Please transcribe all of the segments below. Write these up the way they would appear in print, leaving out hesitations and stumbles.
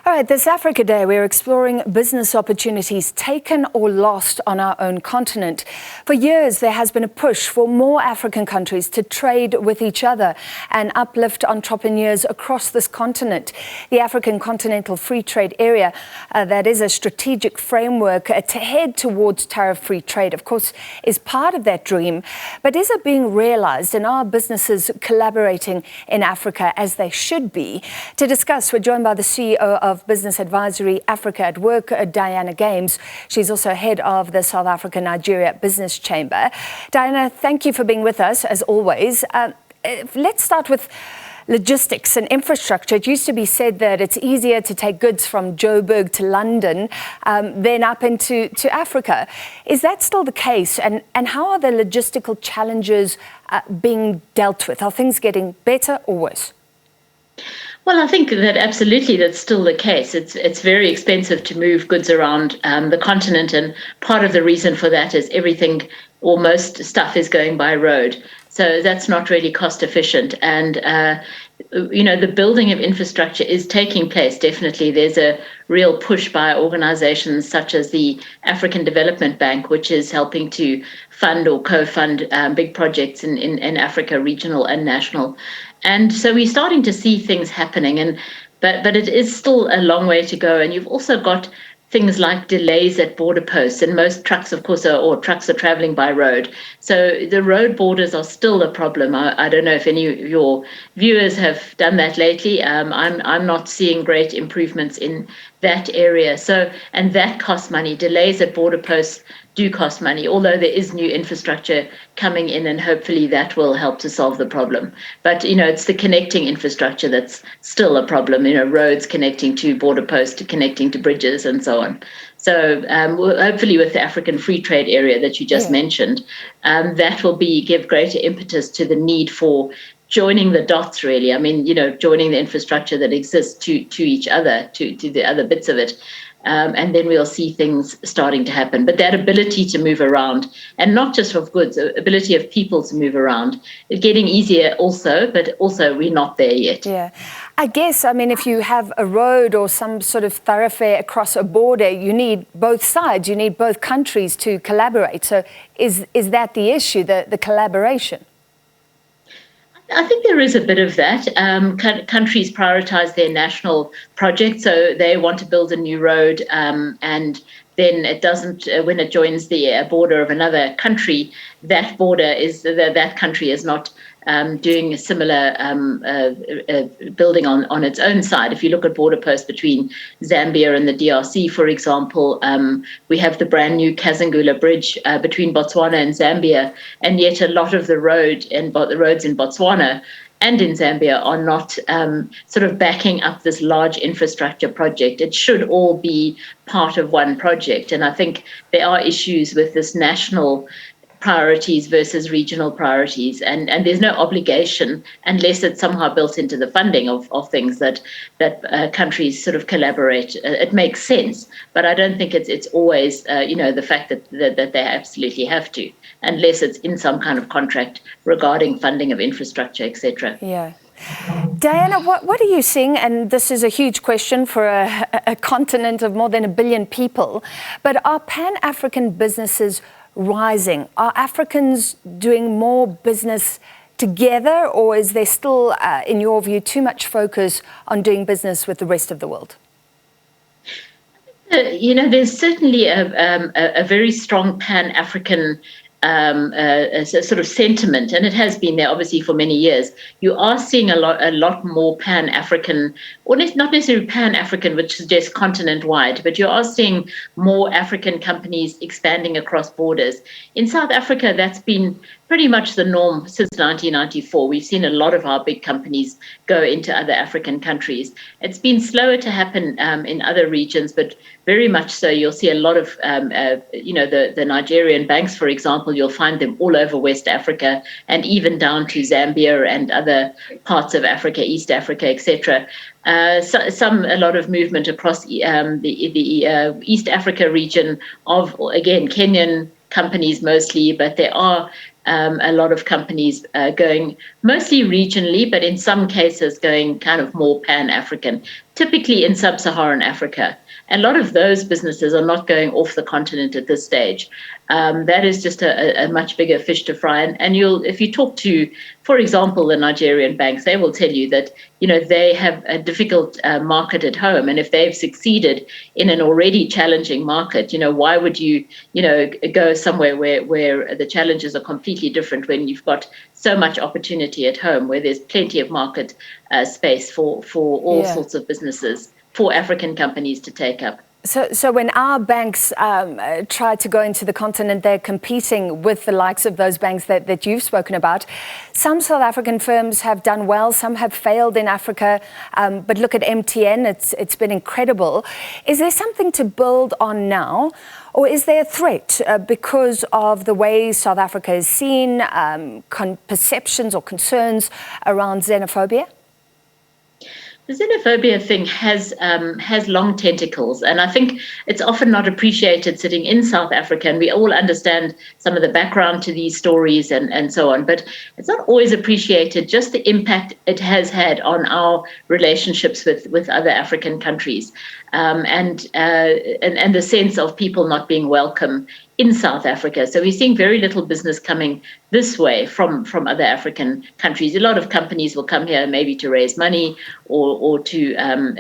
All right, this Africa Day, we're exploring business opportunities taken or lost on our own continent. For years, there has been a push for more African countries to trade with each other and uplift entrepreneurs across this continent. The African Continental Free Trade Area, that is a strategic framework to head towards tariff-free trade, of course, is part of that dream. But is it being realized, and are businesses collaborating in Africa as they should be? To discuss, we're joined by the CEO of Business Advisory Africa at Work, Dianna Games. She's also head of the South Africa-Nigeria Business Chamber. Dianna, thank you for being with us, as always. Let's start with logistics and infrastructure. It used to be said that it's easier to take goods from Joburg to London than up into Africa. Is that still the case? And how are the logistical challenges being dealt with? Are things getting better or worse? Well, I think that absolutely that's still the case. It's very expensive to move goods around the continent, and part of the reason for that is everything or most stuff is going by road. So that's not really cost efficient. And, the building of infrastructure is taking place. Definitely, there's a real push by organizations such as the African Development Bank, which is helping to fund or co-fund big projects in Africa, regional and national. And so we're starting to see things happening, but it is still a long way to go. And you've also got things like delays at border posts, and most trucks, of course, trucks are traveling by road. So the road borders are still a problem. I don't know if any of your viewers have done that lately. I'm not seeing great improvements in that area. So, and that costs money. Delays at border posts do cost money, although there is new infrastructure coming in, and hopefully that will help to solve the problem. But, it's the connecting infrastructure that's still a problem, roads connecting to border posts, connecting to bridges and so on. So hopefully with the African Free Trade Area that you just mentioned, that will give greater impetus to the need for joining the dots, really. I mean, joining the infrastructure that exists to each other, to the other bits of it. And then we'll see things starting to happen. But that ability to move around, and not just of goods, ability of people to move around, is getting easier also, but also we're not there yet. Yeah. I guess, if you have a road or some sort of thoroughfare across a border, you need both sides, you need both countries to collaborate. So is that the issue, the collaboration? I think there is a bit of that. Countries prioritize their national projects, so they want to build a new road, and then it doesn't. When it joins the border of another country, that country is not doing a similar building on its own side. If you look at border posts between Zambia and the DRC, for example, we have the brand new Kazangula Bridge between Botswana and Zambia, and yet a lot of the roads in Botswana and in Zambia are not sort of backing up this large infrastructure project. It should all be part of one project. And I think there are issues with this national priorities versus regional priorities, and there's no obligation unless it's somehow built into the funding of things that countries sort of collaborate. It makes sense, but I don't think it's always the fact that they absolutely have to, unless it's in some kind of contract regarding funding of infrastructure, etc. Yeah. Dianna, what are you seeing? And this is a huge question for a continent of more than 1 billion people, but are pan-African businesses rising? Are Africans doing more business together, or is there still, in your view, too much focus on doing business with the rest of the world? There's certainly a very strong pan-African sort of sentiment, and it has been there obviously for many years. You are seeing a lot more pan-African, or not necessarily pan-African, which suggests continent-wide, but you are seeing more African companies expanding across borders. In South Africa, that's been pretty much the norm since 1994. We've seen a lot of our big companies go into other African countries. It's been slower to happen in other regions, but very much so. You'll see a lot of, the Nigerian banks, for example, you'll find them all over West Africa and even down to Zambia and other parts of Africa, East Africa, etc. A lot of movement across the East Africa region of, again, Kenyan companies mostly, but there are a lot of companies going mostly regionally, but in some cases going kind of more pan-African. typically in sub-Saharan Africa. And a lot of those businesses are not going off the continent at this stage. That is just a much bigger fish to fry. And if you talk to, for example, the Nigerian banks, they will tell you that, they have a difficult market at home. And if they've succeeded in an already challenging market, why would you, go somewhere where the challenges are completely different when you've got so much opportunity at home, where there's plenty of market space for all sorts of businesses, for African companies to take up. So when our banks try to go into the continent, they're competing with the likes of those banks that you've spoken about. Some South African firms have done well, some have failed in Africa, but look at MTN, it's been incredible. Is there something to build on now, or is there a threat because of the way South Africa is seen, perceptions or concerns around xenophobia? The xenophobia thing has long tentacles, and I think it's often not appreciated sitting in South Africa, and we all understand some of the background to these stories and so on, but it's not always appreciated just the impact it has had on our relationships with other African countries, and the sense of people not being welcome in South Africa. So we're seeing very little business coming this way from other African countries. A lot of companies will come here maybe to raise money or to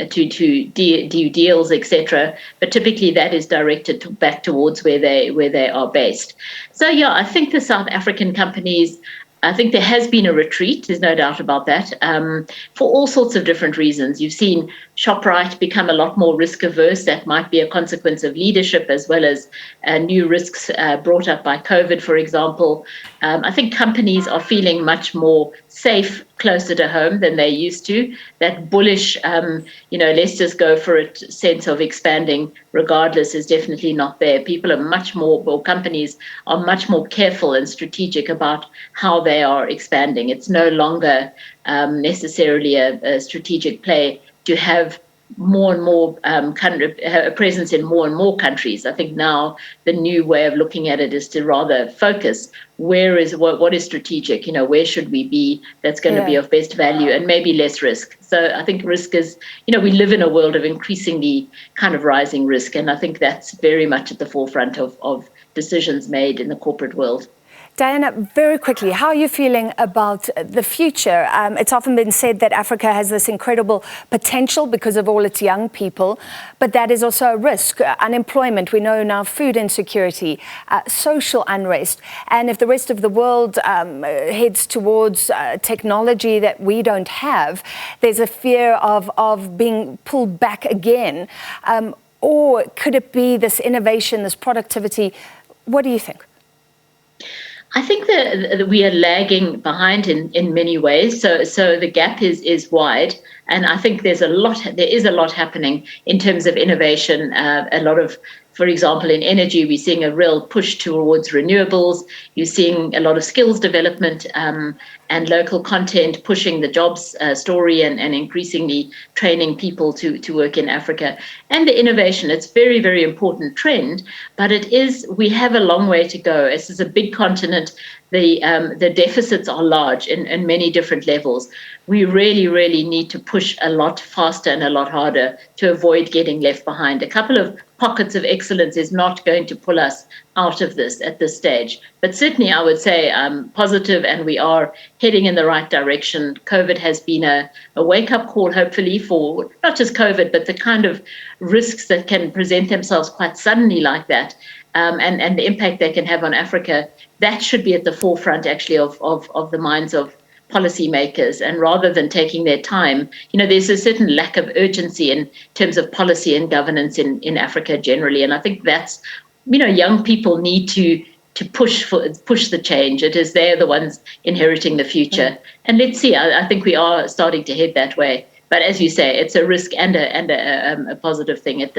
do deals, etc. But typically that is directed back towards where they are based. So yeah, I think the South African companies, I think there has been a retreat, there's no doubt about that, for all sorts of different reasons. You've seen Shoprite become a lot more risk averse. That might be a consequence of leadership as well as new risks brought up by COVID, for example. I think companies are feeling much more safe closer to home than they used to. That bullish, let's just go for it sense of expanding regardless is definitely not there. People are much more, or companies are much more careful and strategic about how they are expanding. It's no longer necessarily a strategic play to have more and more a presence in more and more countries. I think now the new way of looking at it is to rather focus what is strategic, where should we be that's going to be of best value and maybe less risk. So I think risk is, we live in a world of increasingly kind of rising risk, and I think that's very much at the forefront of decisions made in the corporate world. Dianna, very quickly, how are you feeling about the future? It's often been said that Africa has this incredible potential because of all its young people, but that is also a risk. Unemployment, we know now, food insecurity, social unrest. And if the rest of the world heads towards technology that we don't have, there's a fear of being pulled back again. Or could it be this innovation, this productivity? What do you think? I think that we are lagging behind in many ways. So the gap is wide, and I think there is a lot happening in terms of innovation. A lot of, for example, in energy, we're seeing a real push towards renewables. You're seeing a lot of skills development and local content pushing the jobs story and increasingly training people to work in Africa. And the innovation, it's very, very important trend, but we have a long way to go. This is a big continent. The deficits are large in many different levels. We really, really need to push a lot faster and a lot harder to avoid getting left behind. A couple of pockets of excellence is not going to pull us out of this at this stage. But certainly I would say positive, and we are heading in the right direction. COVID has been a wake-up call, hopefully, for not just COVID, but the kind of risks that can present themselves quite suddenly like that, and the impact they can have on Africa. That should be at the forefront, actually, of the minds of policymakers. And rather than taking their time, there's a certain lack of urgency in terms of policy and governance in Africa generally. And I think that's, young people need to push the change. It is they're the ones inheriting the future. And let's see, I think we are starting to head that way. But as you say, it's a risk and a positive thing at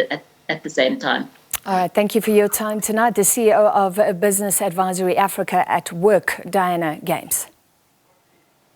the same time. All right, thank you for your time tonight. The CEO of Business Advisory Africa at Work, Dianna Games.